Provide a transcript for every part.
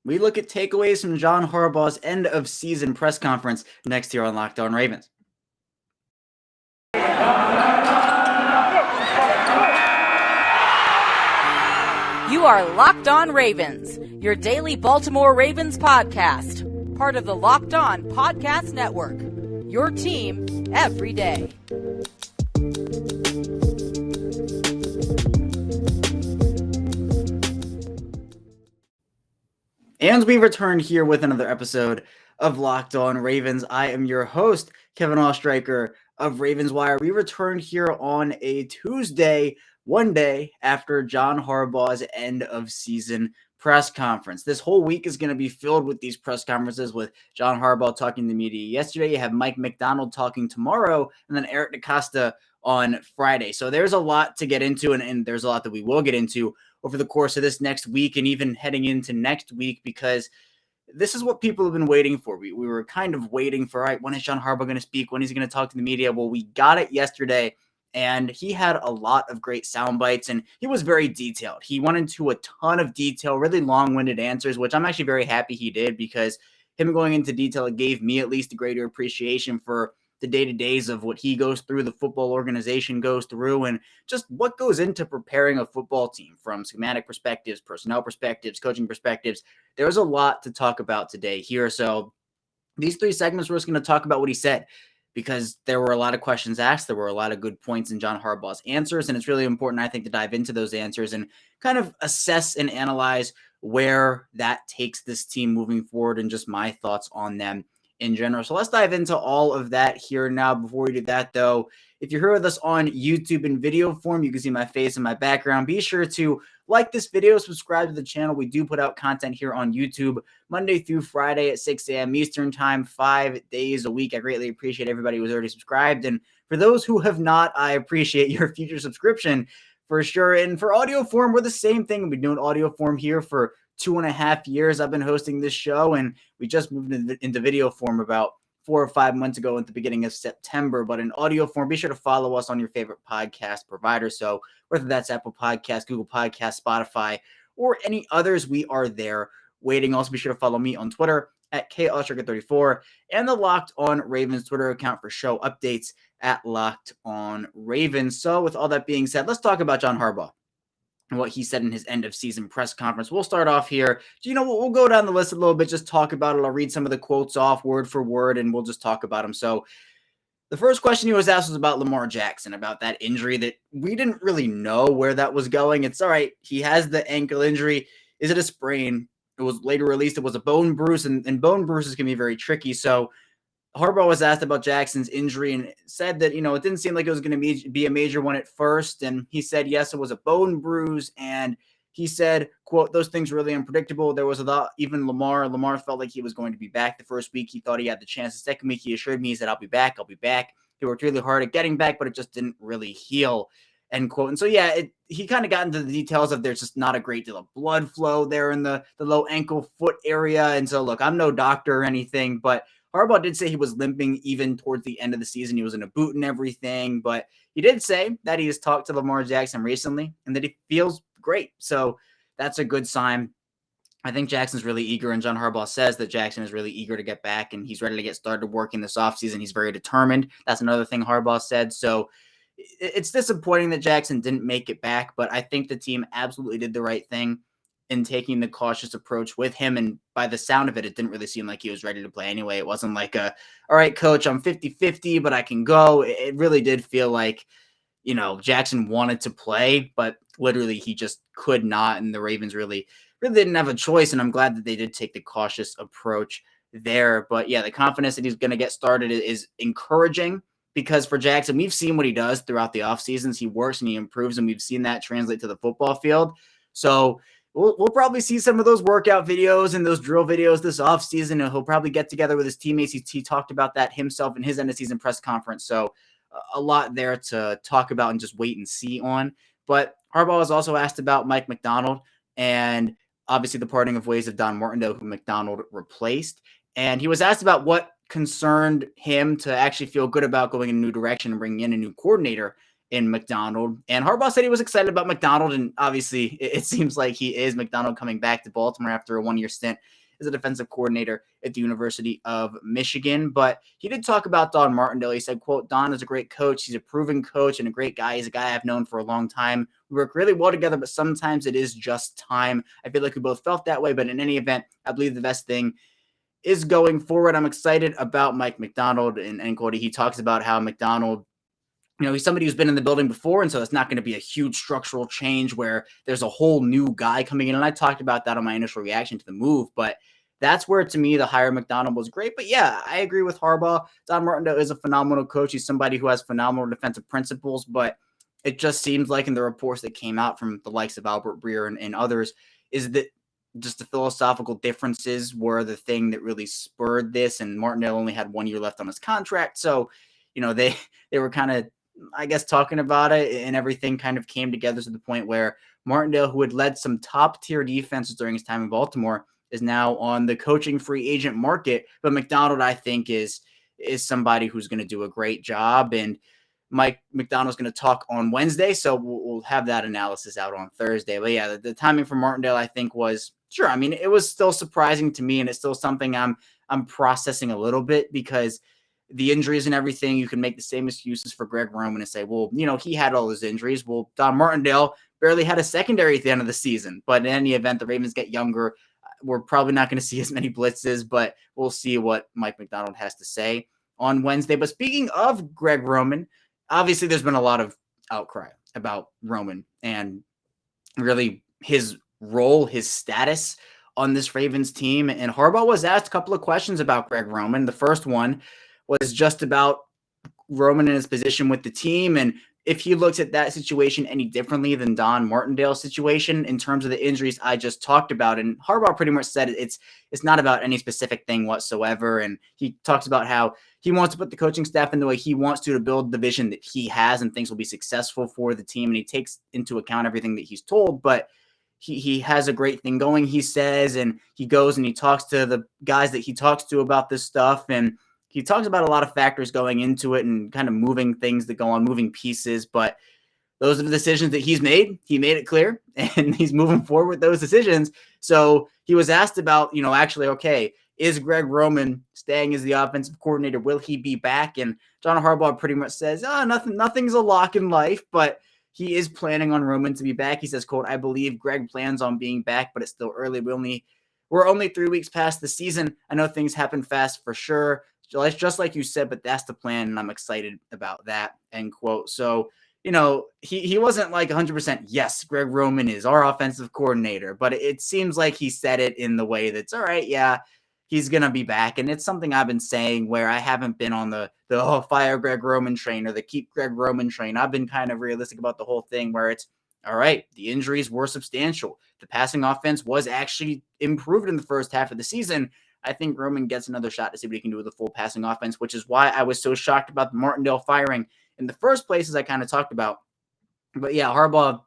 We look at takeaways from John Harbaugh's end-of-season press conference next here on Locked On Ravens. You are Locked On Ravens, your daily Baltimore Ravens podcast, part of the Locked On Podcast Network, your team every day. And we return here with another episode of Locked On Ravens. I am your host, Kevin Oestreicher of Ravens Wire. We return here on a Tuesday, one day after John Harbaugh's end-of-season press conference. This whole week is going to be filled with these press conferences with John Harbaugh talking to the media yesterday. You have Mike Macdonald talking tomorrow, and then Eric DeCosta on Friday. So there's a lot to get into, and there's a lot that we will get into over the course of this next week and even heading into next week, because this is what people have been waiting for. We were kind of waiting for, all right, when is John Harbaugh going to speak? When is he going to talk to the media? Well, we got it yesterday, and he had a lot of great sound bites, and he was very detailed. He went into a ton of detail, really long-winded answers, which I'm actually very happy he did, because him going into detail, it gave me at least a greater appreciation for the day-to-days of what he goes through, the football organization goes through, and just what goes into preparing a football team from schematic perspectives, personnel perspectives, coaching perspectives. There's a lot to talk about today here. So these three segments, we're just going to talk about what he said, because there were a lot of questions asked. There were a lot of good points in John Harbaugh's answers, and it's really important, I think, to dive into those answers and kind of assess and analyze where that takes this team moving forward and just my thoughts on them in general. So let's dive into all of that here now. Before we do that, though, if you're here with us on YouTube in video form, you can see my face and my background. Be sure to like this video, subscribe to the channel. We do put out content here on YouTube Monday through Friday at 6 a.m. Eastern time, 5 days a week. I greatly appreciate everybody who's already subscribed. And for those who have not, I appreciate your future subscription for sure. And for audio form, we're the same thing. We've been doing audio form here for 2.5 years. I've been hosting this show, and we just moved into video form about 4 or 5 months ago at the beginning of September. But in audio form, be sure to follow us on your favorite podcast provider. So whether that's Apple Podcasts, Google Podcasts, Spotify, or any others, we are there waiting. Also, be sure to follow me on Twitter at KOstriker34 and the Locked On Ravens Twitter account for show updates at Locked On Ravens. So with all that being said, let's talk about John Harbaugh and what he said in his end-of-season press conference. We'll start off here. We'll go down the list a little bit, just talk about it. I'll read some of the quotes off word for word, and we'll just talk about them. So the first question he was asked was about Lamar Jackson, about that injury that we didn't really know where that was going. It's all right. He has the ankle injury. Is it a sprain? It was later released. It was a bone bruise, and bone bruises can be very tricky. So Harbaugh was asked about Jackson's injury and said that, it didn't seem like it was going to be a major one at first. And he said, yes, it was a bone bruise. And he said, quote, those things were really unpredictable. There was a lot, even Lamar felt like he was going to be back the first week. He thought he had the chance. The second week, he assured me, he said, I'll be back. He worked really hard at getting back, but it just didn't really heal, end quote. And so, yeah, he kind of got into the details of there's just not a great deal of blood flow there in the low ankle foot area. And so, look, I'm no doctor or anything, but Harbaugh did say he was limping even towards the end of the season. He was in a boot and everything, but he did say that he has talked to Lamar Jackson recently and that he feels great. So that's a good sign. I think Jackson's really eager, and John Harbaugh says that Jackson is really eager to get back, and he's ready to get started working this offseason. He's very determined. That's another thing Harbaugh said. So it's disappointing that Jackson didn't make it back, but I think the team absolutely did the right thing in taking the cautious approach with him. And by the sound of it, it didn't really seem like he was ready to play anyway. It wasn't like all right, coach, I'm 50-50, but I can go. It really did feel like, Jackson wanted to play, but literally he just could not. And the Ravens really didn't have a choice. And I'm glad that they did take the cautious approach there. But yeah, the confidence that he's going to get started is encouraging, because for Jackson, we've seen what he does throughout the off seasons. He works and he improves, and we've seen that translate to the football field. So we'll probably see some of those workout videos and those drill videos this offseason, and he'll probably get together with his teammates. He talked about that himself in his end-of-season press conference. So a lot there to talk about and just wait and see on. But Harbaugh was also asked about Mike Macdonald and obviously the parting of ways of Don Martindale, who Macdonald replaced. And he was asked about what concerned him to actually feel good about going in a new direction and bringing in a new coordinator. in Macdonald. And Harbaugh said he was excited about Macdonald, and obviously it seems like he is. Macdonald coming back to Baltimore after a one-year stint as a defensive coordinator at the University of Michigan. But he did talk about Don Martindale. He said, quote, Don is a great coach. He's a proven coach and a great guy. He's a guy I've known for a long time. We work really well together, but sometimes it is just time. I feel like we both felt that way, but in any event, I believe the best thing is going forward. I'm excited about Mike Macdonald, and Cody, he talks about how Macdonald, he's somebody who's been in the building before, and so it's not going to be a huge structural change where there's a whole new guy coming in. And I talked about that on my initial reaction to the move, but that's where, to me, the hire Macdonald was great. But yeah, I agree with Harbaugh. Don Martindale is a phenomenal coach. He's somebody who has phenomenal defensive principles, but it just seems like in the reports that came out from the likes of Albert Breer and others is that just the philosophical differences were the thing that really spurred this. And Martindale only had 1 year left on his contract. So, they were kind of, I guess, talking about it, and everything kind of came together to the point where Martindale, who had led some top tier defenses during his time in Baltimore, is now on the coaching free agent market. But Macdonald, I think, is somebody who's going to do a great job. And Mike Macdonald's going to talk on Wednesday, so we'll have that analysis out on Thursday. But yeah, the timing for Martindale, I think, was sure. I mean, it was still surprising to me, and it's still something I'm processing a little bit, because the injuries and everything, you can make the same excuses for Greg Roman and say, well, he had all his injuries. Well, Don Martindale barely had a secondary at the end of the season. But in any event, the Ravens get younger. We're probably not going to see as many blitzes, but we'll see what Mike Macdonald has to say on Wednesday. But speaking of Greg Roman, obviously there's been a lot of outcry about Roman and really his role, his status on this Ravens team. And Harbaugh was asked a couple of questions about Greg Roman. The first one was just about Roman and his position with the team, and if he looks at that situation any differently than Don Martindale's situation in terms of the injuries I just talked about. And Harbaugh pretty much said it's not about any specific thing whatsoever. And he talks about how he wants to put the coaching staff in the way he wants to build the vision that he has and thinks will be successful for the team. And he takes into account everything that he's told, but he has a great thing going, he says, and he goes and he talks to the guys that he talks to about this stuff. And he talks about a lot of factors going into it and kind of moving things that go on, moving pieces. But those are the decisions that he's made. He made it clear, and he's moving forward with those decisions. So he was asked about, actually, okay, is Greg Roman staying as the offensive coordinator? Will he be back? And John Harbaugh pretty much says, nothing's a lock in life, but he is planning on Roman to be back. He says, quote, I believe Greg plans on being back, but it's still early. We're only 3 weeks past the season. I know things happen fast for sure, just like you said, but that's the plan, and I'm excited about that, end quote. So, he wasn't like 100%, yes, Greg Roman is our offensive coordinator, but it seems like he said it in the way that's, all right, yeah, he's going to be back. And it's something I've been saying where I haven't been on the fire Greg Roman train or the keep Greg Roman train. I've been kind of realistic about the whole thing where it's, all right, the injuries were substantial. The passing offense was actually improved in the first half of the season. I think Roman gets another shot to see what he can do with a full passing offense, which is why I was so shocked about the Martindale firing in the first place, as I kind of talked about. But yeah, Harbaugh,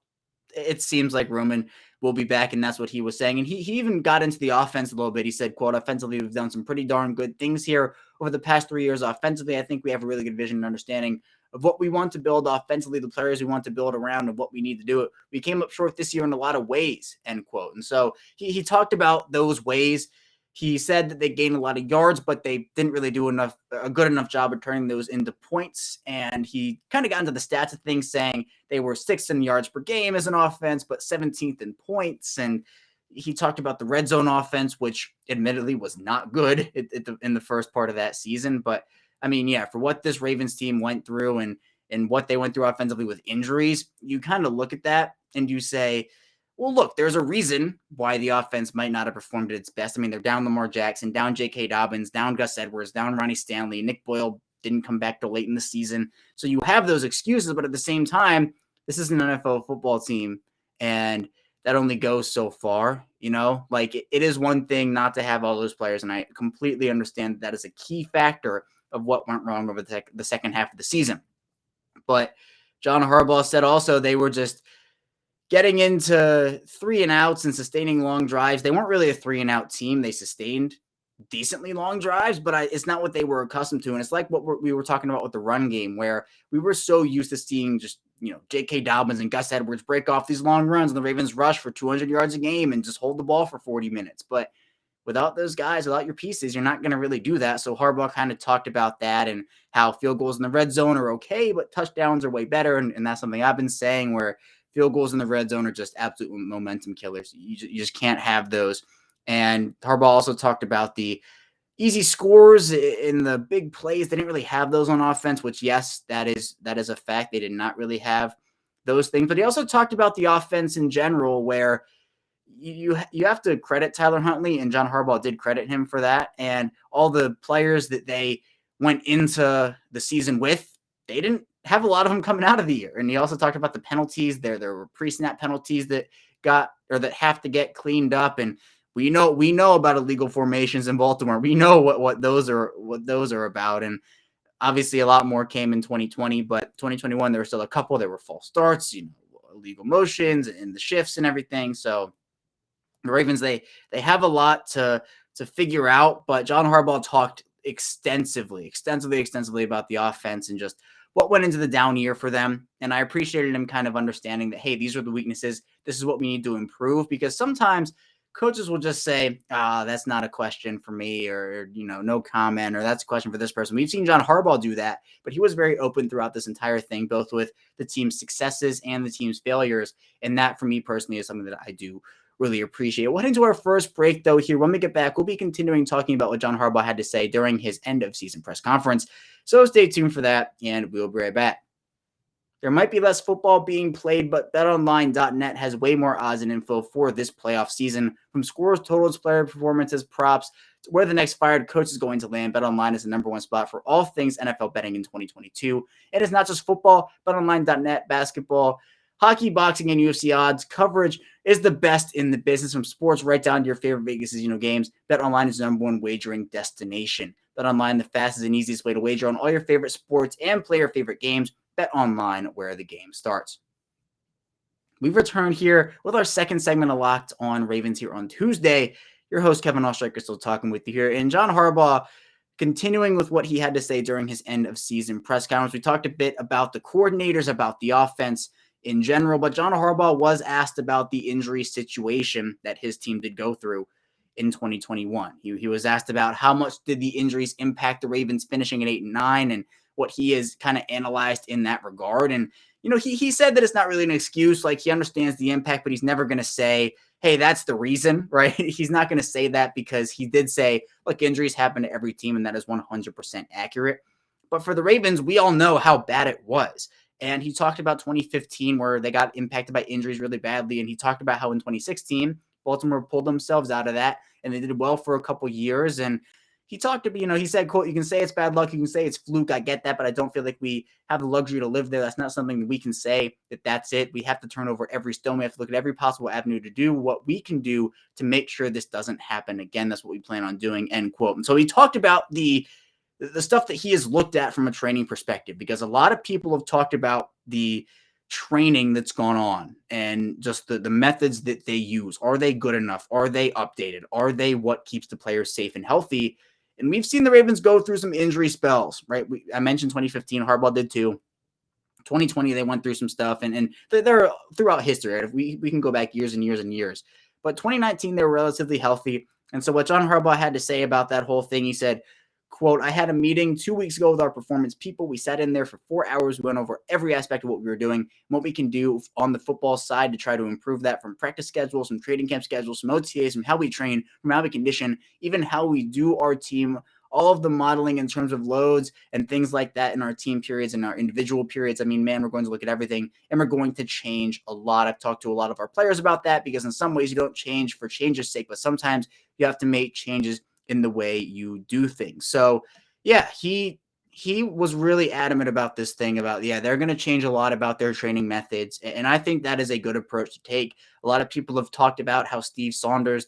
it seems like Roman will be back, and that's what he was saying. And he even got into the offense a little bit. He said, quote, offensively, we've done some pretty darn good things here over the past 3 years. Offensively, I think we have a really good vision and understanding of what we want to build offensively, the players we want to build around, and what we need to do. We came up short this year in a lot of ways, end quote. And so he talked about those ways. He said that they gained a lot of yards, but they didn't really do a good enough job of turning those into points. And he kind of got into the stats of things, saying they were 6th in yards per game as an offense, but 17th in points. And he talked about the red zone offense, which admittedly was not good in the first part of that season. But I mean, yeah, for what this Ravens team went through and what they went through offensively with injuries, you kind of look at that and you say, well, look, there's a reason why the offense might not have performed at its best. I mean, they're down Lamar Jackson, down J.K. Dobbins, down Gus Edwards, down Ronnie Stanley. Nick Boyle didn't come back till late in the season. So you have those excuses, but at the same time, this is an NFL football team, and that only goes so far, Like, it is one thing not to have all those players, and I completely understand that is a key factor of what went wrong over the second half of the season. But John Harbaugh said also they were just getting into 3 and outs and sustaining long drives. They weren't really a 3 and out team. They sustained decently long drives, but it's not what they were accustomed to. And it's like what we were talking about with the run game, where we were so used to seeing just J.K. Dobbins and Gus Edwards break off these long runs and the Ravens rush for 200 yards a game and just hold the ball for 40 minutes. But without those guys, without your pieces, you're not going to really do that. So Harbaugh kind of talked about that and how field goals in the red zone are okay, but touchdowns are way better. And that's something I've been saying, where field goals in the red zone are just absolute momentum killers. You just can't have those. And Harbaugh also talked about the easy scores in the big plays. They didn't really have those on offense, which, yes, that is a fact. They did not really have those things. But he also talked about the offense in general, where you have to credit Tyler Huntley, and John Harbaugh did credit him for that. And all the players that they went into the season with, they didn't have a lot of them coming out of the year. And he also talked about the penalties. There were pre-snap penalties that have to get cleaned up. And we know about illegal formations in Baltimore. We know what those are about. And obviously a lot more came in 2020, but 2021 there were still a couple. There were false starts, illegal motions and the shifts and everything. So the Ravens, they have a lot to figure out, but John Harbaugh talked extensively about the offense and just what went into the down year for them. And I appreciated him kind of understanding that, hey, these are the weaknesses. This is what we need to improve, because sometimes coaches will just say, that's not a question for me, or, no comment, or that's a question for this person. We've seen John Harbaugh do that, but he was very open throughout this entire thing, both with the team's successes and the team's failures. And that, for me personally, is something that I do really appreciate. We'll head into our first break, though, here. When we get back, we'll be continuing talking about what John Harbaugh had to say during his end-of-season press conference. So stay tuned for that, and we'll be right back. There might be less football being played, but BetOnline.net has way more odds and info for this playoff season. From scores, totals, player performances, props, to where the next fired coach is going to land, BetOnline is the number one spot for all things NFL betting in 2022. It is not just football. BetOnline.net, basketball, hockey, boxing, and UFC odds coverage is the best in the business, from sports right down to your favorite Vegas casino games. BetOnline is the number one wagering destination. BetOnline, the fastest and easiest way to wager on all your favorite sports and play your favorite games. BetOnline, where the game starts. We've returned here with our second segment of Locked On Ravens here on Tuesday. Your host, Kevin Oestreicher, still talking with you here. And John Harbaugh, continuing with what he had to say during his end-of-season press conference. We talked a bit about the coordinators, about the offense in general, but John Harbaugh was asked about the injury situation that his team did go through in 2021. He was asked about how much did the injuries impact the Ravens finishing at 8-9, and what he has kind of analyzed in that regard. And, he said that it's not really an excuse. Like, he understands the impact, but he's never going to say, hey, that's the reason, right? He's not going to say that, because he did say, look, injuries happen to every team, and that is 100% accurate. But for the Ravens, we all know how bad it was. And he talked about 2015, where they got impacted by injuries really badly. And he talked about how in 2016, Baltimore pulled themselves out of that, and they did well for a couple years. And he talked about, he said, quote, you can say it's bad luck, you can say it's fluke, I get that, but I don't feel like we have the luxury to live there. That's not something that we can say that's it. We have to turn over every stone. We have to look at every possible avenue to do what we can do to make sure this doesn't happen again. That's what we plan on doing, end quote. And so he talked about the stuff that he has looked at from a training perspective, because a lot of people have talked about the training that's gone on and just the methods that they use. Are they good enough? Are they updated? Are they what keeps the players safe and healthy? And we've seen the Ravens go through some injury spells, right? I mentioned 2015, Harbaugh did too. 2020, they went through some stuff, and they're throughout history, right? We can go back years and years and years. But 2019, they were relatively healthy. And so what John Harbaugh had to say about that whole thing, he said, quote, I had a meeting 2 weeks ago with our performance people. We sat in there for 4 hours. We went over every aspect of what we were doing and what we can do on the football side to try to improve that, from practice schedules, from training camp schedules, from OTAs, from how we train, from how we condition, even how we do our team, all of the modeling in terms of loads and things like that in our team periods and our individual periods. I mean, man, we're going to look at everything, and we're going to change a lot. I've talked to a lot of our players about that, because in some ways you don't change for change's sake, but sometimes you have to make changes in the way you do things. So yeah, he was really adamant about this thing about, they're going to change a lot about their training methods. And I think that is a good approach to take. A lot of people have talked about how Steve Saunders,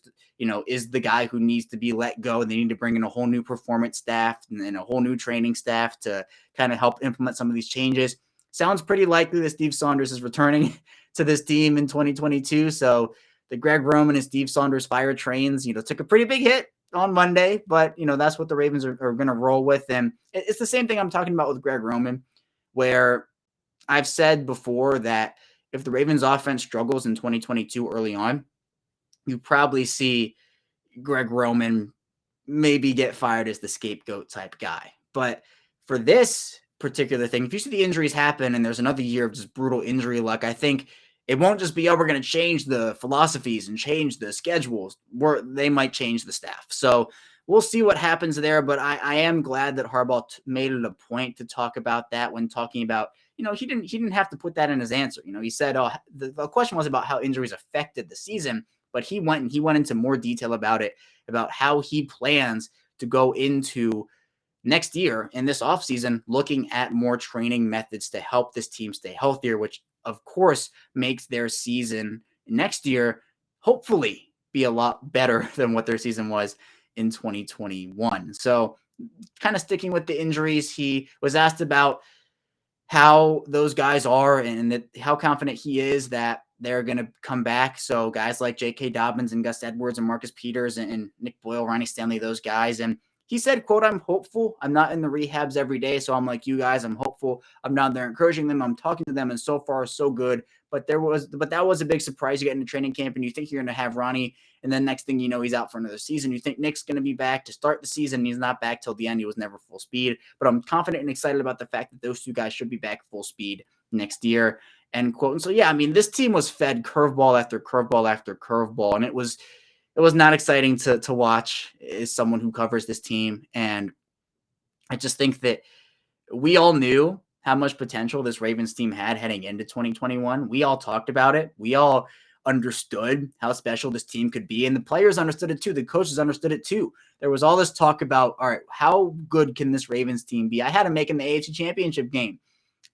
is the guy who needs to be let go, and they need to bring in a whole new performance staff and a whole new training staff to kind of help implement some of these changes. Sounds pretty likely that Steve Saunders is returning to this team in 2022. So the Greg Roman and Steve Saunders fire trains, took a pretty big hit on Monday, but that's what the Ravens are going to roll with. And it's the same thing I'm talking about with Greg Roman, where I've said before that if the Ravens offense struggles in 2022 early on, you probably see Greg Roman maybe get fired as the scapegoat type guy. But for this particular thing, if you see the injuries happen and there's another year of just brutal injury luck, I think it won't just be, oh, we're going to change the philosophies and change the schedules. They might change the staff. So we'll see what happens there. But I am glad that Harbaugh made it a point to talk about that when talking about, he didn't have to put that in his answer. He said, oh, the question was about how injuries affected the season, but he went into more detail about it, about how he plans to go into next year in this offseason, looking at more training methods to help this team stay healthier, which of course makes their season next year hopefully be a lot better than what their season was in 2021. So kind of sticking with the injuries, he was asked about how those guys are and that how confident he is that they're going to come back. So guys like J.K. Dobbins and Gus Edwards and Marcus Peters and Nick Boyle, Ronnie Stanley, those guys. And he said, quote, "I'm hopeful. I'm not in the rehabs every day. So I'm like you guys, I'm hopeful. I'm down there encouraging them. I'm talking to them. And so far, so good. But that was a big surprise. You get into training camp and you think you're going to have Ronnie. And then next thing you know, he's out for another season. You think Nick's going to be back to start the season. He's not back till the end. He was never full speed. But I'm confident and excited about the fact that those two guys should be back full speed next year." End quote. And so, yeah, I mean, this team was fed curveball after curveball after curveball. And it was not exciting to watch as someone who covers this team. And I just think that we all knew how much potential this Ravens team had heading into 2021. We all talked about it. We all understood how special this team could be. And the players understood it too. The coaches understood it too. There was all this talk about, all right, how good can this Ravens team be? I had them making the AFC Championship game.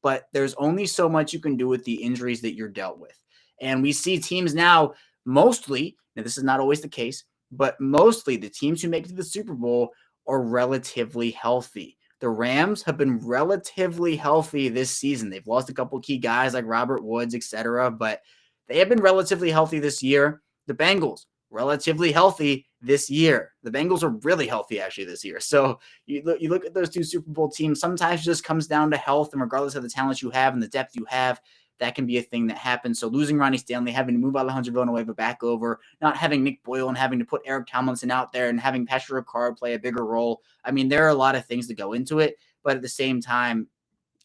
But there's only so much you can do with the injuries that you're dealt with. And we see teams now mostly, now this is not always the case, but mostly the teams who make it to the Super Bowl are relatively healthy. The Rams have been relatively healthy this season. They've lost a couple key guys like Robert Woods, etc., but they have been relatively healthy this year. The Bengals, relatively healthy this year. The Bengals are really healthy actually this year. So you look at those two Super Bowl teams, sometimes it just comes down to health, and regardless of the talent you have and the depth you have, that can be a thing that happens. So losing Ronnie Stanley, having to move Alejandro Villanueva back over, not having Nick Boyle and having to put Eric Tomlinson out there and having Patrick Ricard play a bigger role. I mean, there are a lot of things that go into it, but at the same time,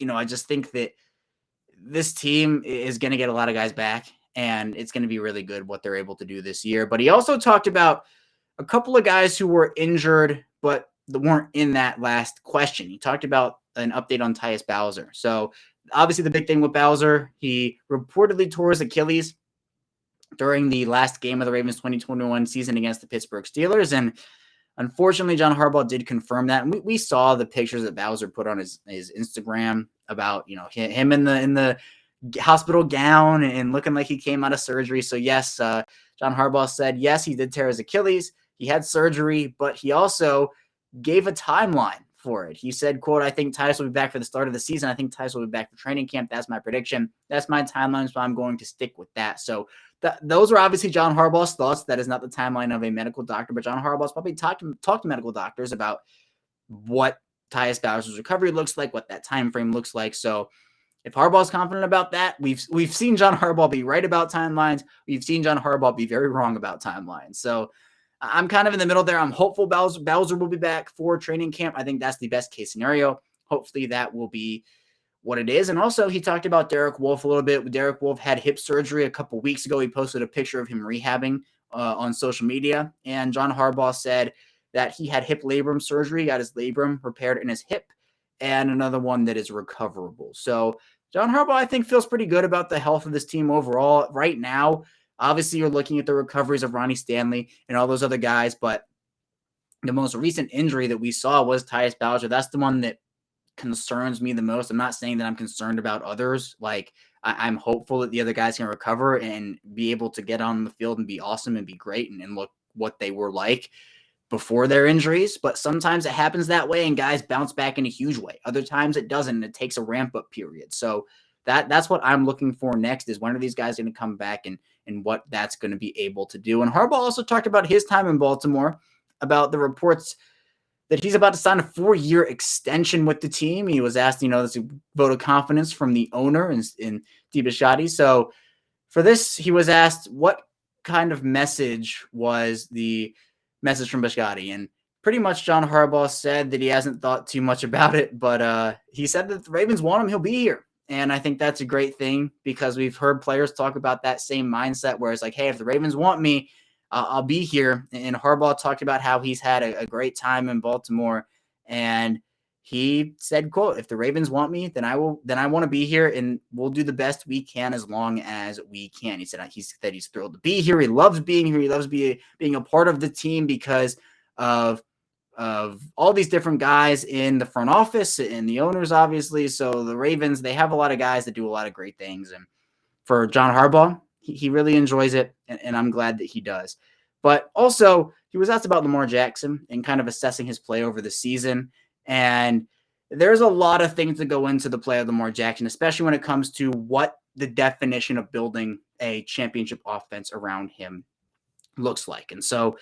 I just think that this team is going to get a lot of guys back, and it's going to be really good what they're able to do this year. But he also talked about a couple of guys who were injured, but that weren't in that last question. He talked about an update on Tyus Bowser. So obviously the big thing with Bowser, he reportedly tore his Achilles during the last game of the Ravens 2021 season against the Pittsburgh Steelers. And unfortunately, John Harbaugh did confirm that. And we saw the pictures that Bowser put on his Instagram about, him in the hospital gown and looking like he came out of surgery. So yes, John Harbaugh said, yes, he did tear his Achilles. He had surgery, but he also gave a timeline for it. He said, quote, "I think Tyus will be back for the start of the season. I think Tyus will be back for training camp. That's my prediction. That's my timeline, so I'm going to stick with that." So those are obviously John Harbaugh's thoughts. That is not the timeline of a medical doctor, but John Harbaugh's probably talked to medical doctors about what Tyus Bowser's recovery looks like, what that time frame looks like. So if Harbaugh's confident about that, we've seen John Harbaugh be right about timelines. We've seen John Harbaugh be very wrong about timelines. So I'm kind of in the middle there. I'm hopeful Bowser will be back for training camp. I think that's the best case scenario. Hopefully that will be what it is. And also he talked about Derek Wolfe a little bit. Derek Wolfe had hip surgery a couple weeks ago. He posted a picture of him rehabbing on social media. And John Harbaugh said that he had hip labrum surgery, got his labrum repaired in his hip, and another one that is recoverable. So John Harbaugh, I think, feels pretty good about the health of this team overall right now. Obviously, you're looking at the recoveries of Ronnie Stanley and all those other guys, but the most recent injury that we saw was Tyus Bowser. That's the one that concerns me the most. I'm not saying that I'm concerned about others. Like, I'm hopeful that the other guys can recover and be able to get on the field and be awesome and be great and look what they were like before their injuries. But sometimes it happens that way and guys bounce back in a huge way. Other times it doesn't, and it takes a ramp-up period. So that's what I'm looking for next, is when are these guys going to come back and what that's going to be able to do. And Harbaugh also talked about his time in Baltimore, about the reports that he's about to sign a 4-year extension with the team. He was asked, this vote of confidence from the owner in Bisciotti. So for this, he was asked what kind of message was the message from Bisciotti. And pretty much John Harbaugh said that he hasn't thought too much about it, but he said that if the Ravens want him, he'll be here. And I think that's a great thing because we've heard players talk about that same mindset where it's like, hey, if the Ravens want me, I'll be here. And Harbaugh talked about how he's had a great time in Baltimore. And he said, quote, if the Ravens want me, then I want to be here and we'll do the best we can as long as we can. He said he's thrilled to be here. He loves being here. He loves being a part of the team because of all these different guys in the front office and the owners, obviously. So the Ravens, they have a lot of guys that do a lot of great things. And for John Harbaugh, he really enjoys it, and I'm glad that he does. But also, he was asked about Lamar Jackson and kind of assessing his play over the season. And there's a lot of things that go into the play of Lamar Jackson, especially when it comes to what the definition of building a championship offense around him looks like. And so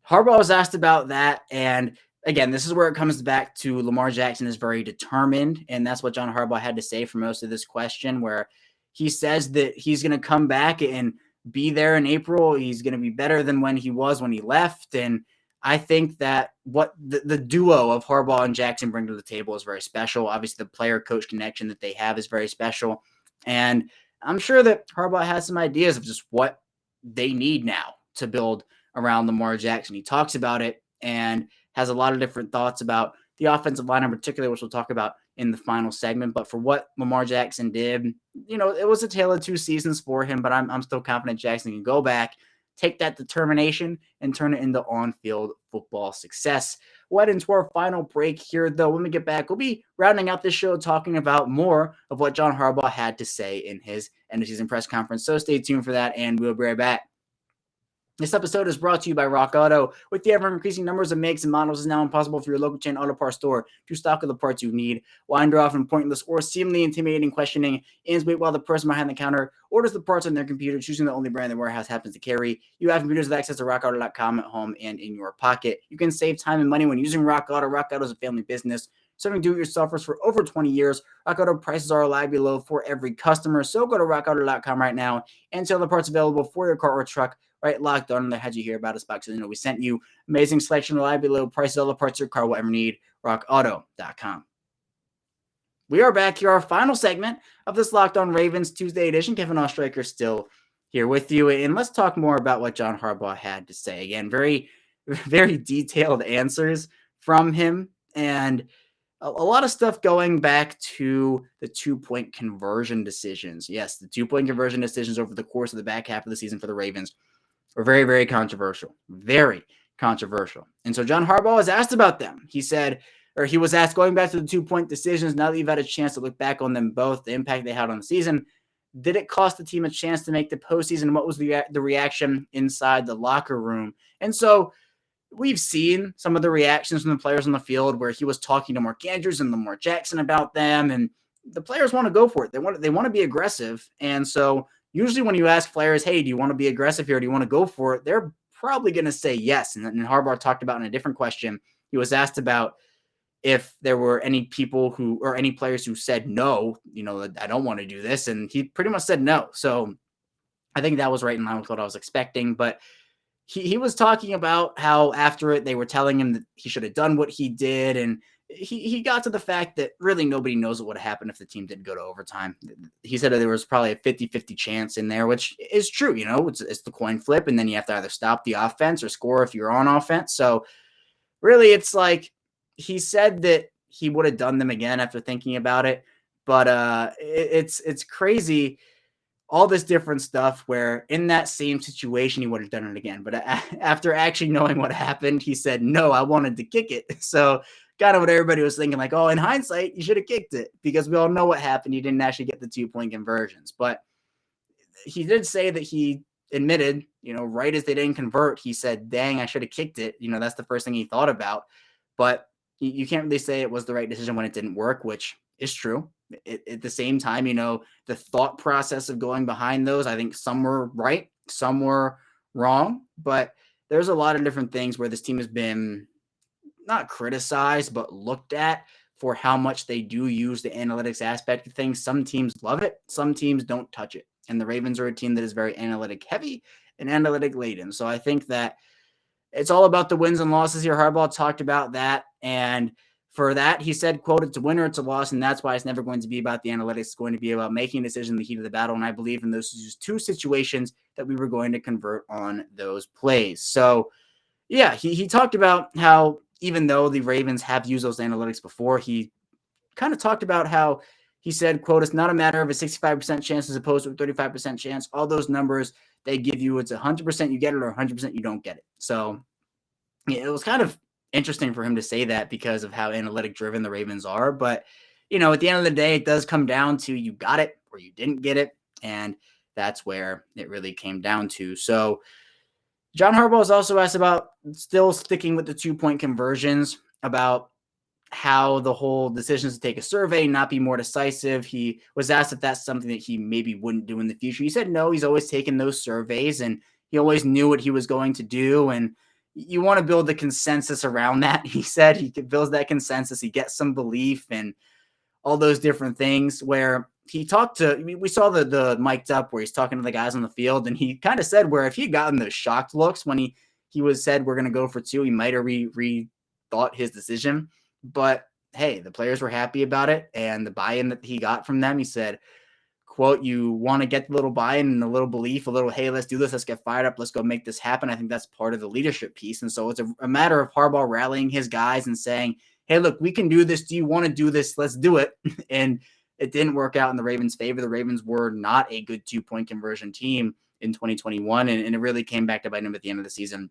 Harbaugh was asked about that. And again, this is where it comes back to Lamar Jackson is very determined. And that's what John Harbaugh had to say for most of this question, where he says that he's going to come back and be there in April. He's going to be better than when he was when he left. And I think that what the duo of Harbaugh and Jackson bring to the table is very special. Obviously, the player-coach connection that they have is very special. And I'm sure that Harbaugh has some ideas of just what they need now to build around Lamar Jackson. He talks about it and has a lot of different thoughts about the offensive line in particular, which we'll talk about in the final segment. But for what Lamar Jackson did, it was a tale of two seasons for him, but I'm still confident Jackson can go back, take that determination, and turn it into on-field football success. We'll head into our final break here, though. When we get back, we'll be rounding out this show talking about more of what John Harbaugh had to say in his end-of-season press conference. So stay tuned for that, and we'll be right back. This episode is brought to you by Rock Auto. With the ever-increasing numbers of makes and models, it's now impossible for your local chain auto parts store to stock of the parts you need. Wind off and pointless or seemingly intimidating questioning and wait while the person behind the counter orders the parts on their computer, choosing the only brand the warehouse happens to carry. You have computers with access to rockauto.com at home and in your pocket. You can save time and money when using Rock Auto. Rock Auto is a family business serving do-it-yourselfers for over 20 years. Rock Auto prices are reliably low for every customer, so go to rockauto.com right now and sell the parts available for your car or truck. Right, Locked On, and they had you hear about us box. We sent you amazing selection, reliably low prices, all the parts your car will ever need. RockAuto.com. We are back here, our final segment of this Locked On Ravens Tuesday edition. Kevin Oestreicher still here with you, and let's talk more about what John Harbaugh had to say. Again, very, very detailed answers from him, and a lot of stuff going back to the 2-point conversion decisions. Yes, the 2-point conversion decisions over the course of the back half of the season for the Ravens were very, very controversial. Very controversial. And so John Harbaugh was asked about them. He was asked, going back to the 2-point decisions, now that you've had a chance to look back on them both, the impact they had on the season, did it cost the team a chance to make the postseason? What was the reaction inside the locker room? And so we've seen some of the reactions from the players on the field where he was talking to Mark Andrews and Lamar Jackson about them, and the players want to go for it. They want to be aggressive. And so usually when you ask players, hey, do you want to be aggressive here? Do you want to go for it? They're probably going to say yes. And Harbaugh talked about in a different question. He was asked about if there were any players who said no, I don't want to do this. And he pretty much said no. So I think that was right in line with what I was expecting. But he was talking about how after it, they were telling him that he should have done what he did. And he got to the fact that really nobody knows what would have happened if the team didn't go to overtime. He said that there was probably a 50-50 chance in there, which is true. It's the coin flip, and then you have to either stop the offense or score if you're on offense. So really, it's like he said that he would have done them again after thinking about it. But it's crazy, all this different stuff where in that same situation, he would have done it again. But after actually knowing what happened, he said, no, I wanted to kick it. So kind of what everybody was thinking, like, oh, in hindsight, you should have kicked it because we all know what happened. You didn't actually get the 2-point conversions. But he did say that he admitted, right as they didn't convert, he said, dang, I should have kicked it. That's the first thing he thought about. But you can't really say it was the right decision when it didn't work, which is true. At the same time, the thought process of going behind those, I think some were right, some were wrong. But there's a lot of different things where this team has been not criticized, but looked at for how much they do use the analytics aspect of things. Some teams love it. Some teams don't touch it. And the Ravens are a team that is very analytic heavy and analytic laden. So I think that it's all about the wins and losses here. Harbaugh talked about that. And for that, he said, quote, it's a win or it's a loss. And that's why it's never going to be about the analytics. It's going to be about making a decision in the heat of the battle. And I believe in those two situations that we were going to convert on those plays. So, yeah, he talked about how even though the Ravens have used those analytics before, he kind of talked about how he said, quote, it's not a matter of a 65% chance as opposed to a 35% chance. All those numbers they give you, it's 100% you get it or 100% you don't get it. So yeah, it was kind of interesting for him to say that because of how analytic driven the Ravens are. But, at the end of the day, it does come down to you got it or you didn't get it. And that's where it really came down to. So John Harbaugh was also asked about still sticking with the 2-point conversions, about how the whole decisions to take a survey, not be more decisive. He was asked if that's something that he maybe wouldn't do in the future. He said no, he's always taken those surveys and he always knew what he was going to do. And you want to build the consensus around that. He said he builds that consensus. He gets some belief and all those different things where he talked to, we saw the mic'd up where he's talking to the guys on the field. And he kind of said where if he had gotten those shocked looks when he was said, we're going to go for 2, he might've rethought his decision. But hey, the players were happy about it. And the buy-in that he got from them, he said, quote, you want to get a little buy-in and a little belief, a little, hey, let's do this. Let's get fired up. Let's go make this happen. I think that's part of the leadership piece. And so it's a matter of Harbaugh rallying his guys and saying, hey, look, we can do this. Do you want to do this? Let's do it. And it didn't work out in the Ravens' favor. The Ravens were not a good 2-point conversion team in 2021. And it really came back to bite them at the end of the season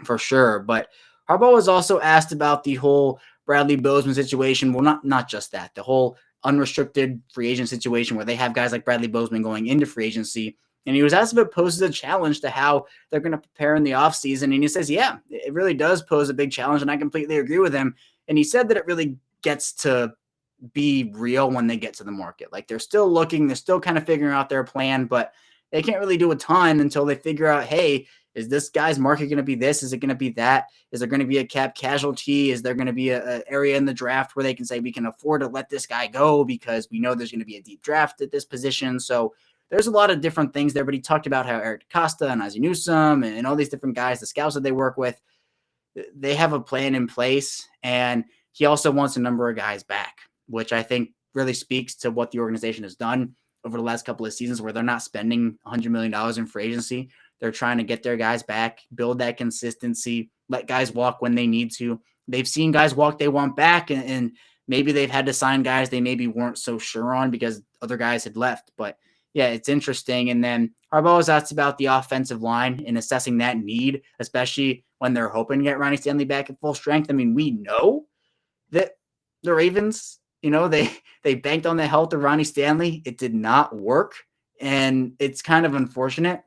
for sure. But Harbaugh was also asked about the whole Bradley Bozeman situation. Well, not just that, the whole unrestricted free agent situation where they have guys like Bradley Bozeman going into free agency. And he was asked if it poses a challenge to how they're going to prepare in the offseason. And he says, yeah, it really does pose a big challenge. And I completely agree with him. And he said that it really gets to be real when they get to the market. Like they're still looking, they're still kind of figuring out their plan, but they can't really do a ton until they figure out, hey, is this guy's market going to be this? Is it going to be that? Is there going to be a cap casualty? Is there going to be an area in the draft where they can say we can afford to let this guy go because we know there's going to be a deep draft at this position? So there's a lot of different things there, but he talked about how Eric Costa and Ozzie Newsome and all these different guys, the scouts that they work with, they have a plan in place. And he also wants a number of guys back, which I think really speaks to what the organization has done over the last couple of seasons where they're not spending $100 million in free agency. They're trying to get their guys back, build that consistency, let guys walk when they need to. They've seen guys walk they want back, and maybe they've had to sign guys they maybe weren't so sure on because other guys had left. But yeah, it's interesting. And then Harbaugh was asked about the offensive line and assessing that need, especially when they're hoping to get Ronnie Stanley back at full strength. I mean, we know that the Ravens, they banked on the health of Ronnie Stanley. It did not work. And it's kind of unfortunate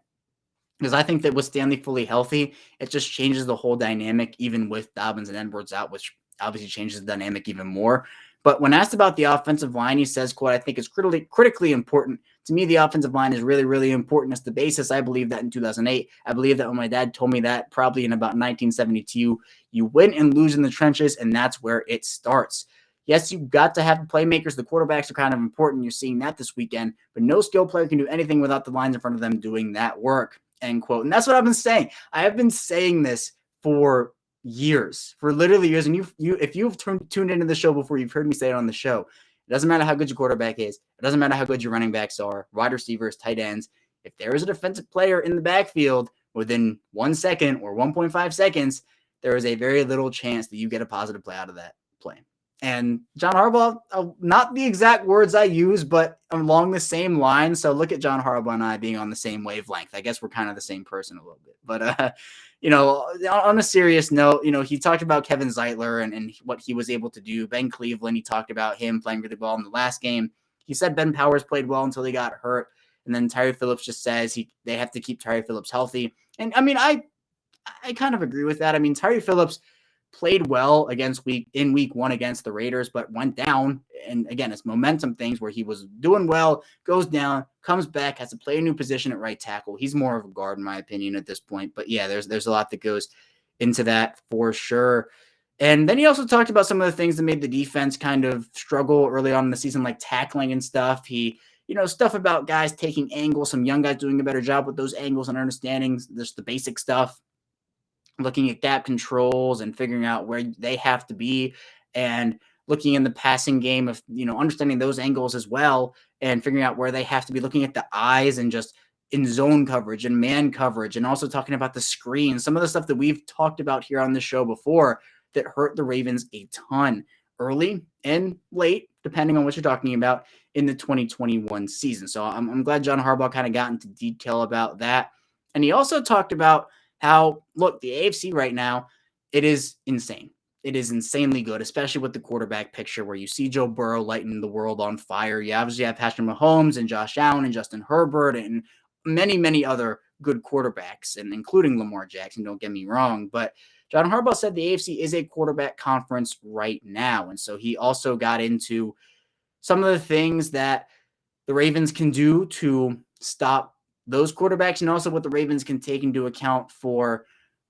because I think that with Stanley fully healthy, it just changes the whole dynamic, even with Dobbins and Edwards out, which obviously changes the dynamic even more. But when asked about the offensive line, he says, quote, I think it's critically important. To me, the offensive line is really, really important. It's the basis. I believe that in 2008. I believe that when my dad told me that probably in about 1972, you win and lose in the trenches, and that's where it starts. Yes, you've got to have the playmakers. The quarterbacks are kind of important. You're seeing that this weekend. But no skill player can do anything without the lines in front of them doing that work, end quote. And that's what I've been saying. I have been saying this for years, for literally years. And if you've tuned into the show before, you've heard me say it on the show. It doesn't matter how good your quarterback is. It doesn't matter how good your running backs are, wide receivers, tight ends. If there is a defensive player in the backfield within 1 second or 1.5 seconds, there is a very little chance that you get a positive play out of that play. And John Harbaugh, not the exact words I use, but along the same line. So look at John Harbaugh and I being on the same wavelength. I guess we're kind of the same person a little bit. But, on a serious note, he talked about Kevin Zeitler and what he was able to do. Ben Cleveland, he talked about him playing really well in the last game. He said Ben Powers played well until he got hurt. And then Tyree Phillips just says they have to keep Tyree Phillips healthy. And, I mean, I kind of agree with that. I mean, Tyree Phillips played well in week 1 against the Raiders, but went down. And again, it's momentum things where he was doing well, goes down, comes back, has to play a new position at right tackle. He's more of a guard, in my opinion, at this point. But yeah, there's a lot that goes into that for sure. And then he also talked about some of the things that made the defense kind of struggle early on in the season, like tackling and stuff. Stuff about guys taking angles, some young guys doing a better job with those angles and understanding just the basic stuff, looking at gap controls and figuring out where they have to be, and looking in the passing game of, understanding those angles as well and figuring out where they have to be, looking at the eyes and just in zone coverage and man coverage, and also talking about the screen, some of the stuff that we've talked about here on the show before that hurt the Ravens a ton early and late, depending on what you're talking about in the 2021 season. So I'm glad John Harbaugh kind of got into detail about that. And he also talked about how, look, the AFC right now, it is insane. It is insanely good, especially with the quarterback picture where you see Joe Burrow lighting the world on fire. You obviously have Patrick Mahomes and Josh Allen and Justin Herbert and many, many other good quarterbacks, and including Lamar Jackson, don't get me wrong. But John Harbaugh said the AFC is a quarterback conference right now. And so he also got into some of the things that the Ravens can do to stop those quarterbacks, and also what the Ravens can take into account for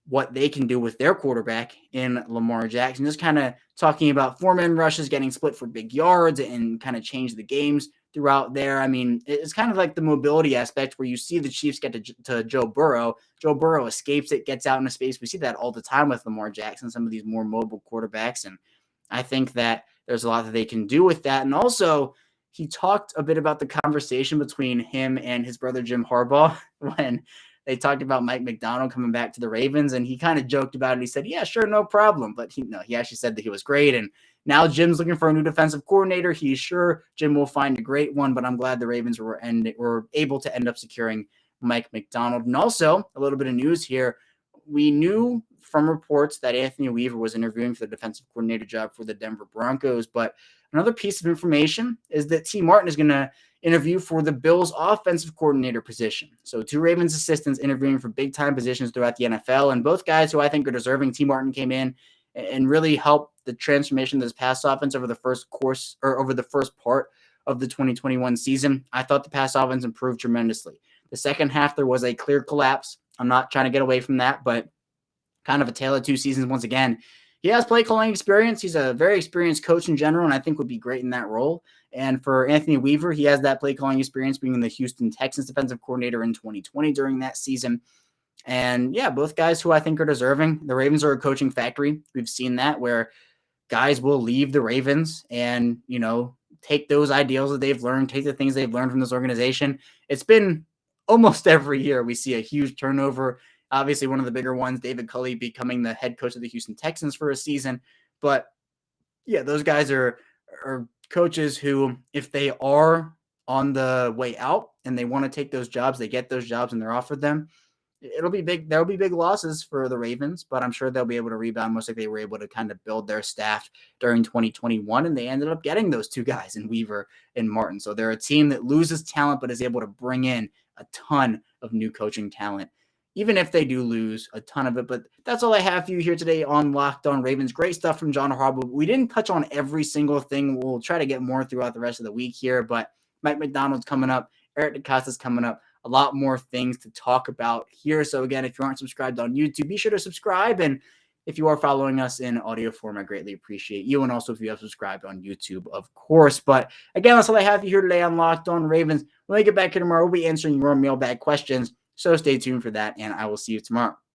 what they can do with their quarterback in Lamar Jackson. Just kind of talking about 4-man rushes getting split for big yards and kind of change the games throughout there. I mean, it's kind of like the mobility aspect where you see the Chiefs get to Joe Burrow. Joe Burrow escapes it, gets out into space. We see that all the time with Lamar Jackson, some of these more mobile quarterbacks. And I think that there's a lot that they can do with that. And also, he talked a bit about the conversation between him and his brother Jim Harbaugh when they talked about Mike Macdonald coming back to the Ravens, and he kind of joked about it. He said, "Yeah, sure, no problem." But he actually said that he was great. And now Jim's looking for a new defensive coordinator. He's sure Jim will find a great one, but I'm glad the Ravens were able to end up securing Mike Macdonald. And also, a little bit of news here. We knew from reports that Anthony Weaver was interviewing for the defensive coordinator job for the Denver Broncos, but another piece of information is that T. Martin is going to interview for the Bills offensive coordinator position. So 2 Ravens assistants interviewing for big time positions throughout the NFL, and both guys who I think are deserving. T. Martin came in and really helped the transformation of this pass offense over the first part of the 2021 season. I thought the pass offense improved tremendously. The second half, there was a clear collapse. I'm not trying to get away from that, but kind of a tale of 2 seasons once again. He has play calling experience. He's a very experienced coach in general, and I think would be great in that role. And for Anthony Weaver, he has that play calling experience being the Houston Texans defensive coordinator in 2020 during that season. And yeah, both guys who I think are deserving. The Ravens are a coaching factory. We've seen that where guys will leave the Ravens and, take those ideals that they've learned, take the things they've learned from this organization. It's been almost every year we see a huge turnover. Obviously, one of the bigger ones, David Culley becoming the head coach of the Houston Texans for a season. But yeah, those guys are coaches who, if they are on the way out and they want to take those jobs, they get those jobs and they're offered them. It'll be big. There'll be big losses for the Ravens, but I'm sure they'll be able to rebound. Most like they were able to kind of build their staff during 2021, and they ended up getting those 2 guys in Weaver and Martin. So they're a team that loses talent, but is able to bring in a ton of new coaching talent, even if they do lose a ton of it. But that's all I have for you here today on Locked On Ravens. Great stuff from John Harbaugh. We didn't touch on every single thing. We'll try to get more throughout the rest of the week here, but Mike Macdonald's coming up. Eric DeCosta's coming up. A lot more things to talk about here. So again, if you aren't subscribed on YouTube, be sure to subscribe. And if you are following us in audio form, I greatly appreciate you. And also if you have subscribed on YouTube, of course. But again, that's all I have for you here today on Locked On Ravens. When we get back here tomorrow, we'll be answering your mailbag questions. So stay tuned for that, and I will see you tomorrow.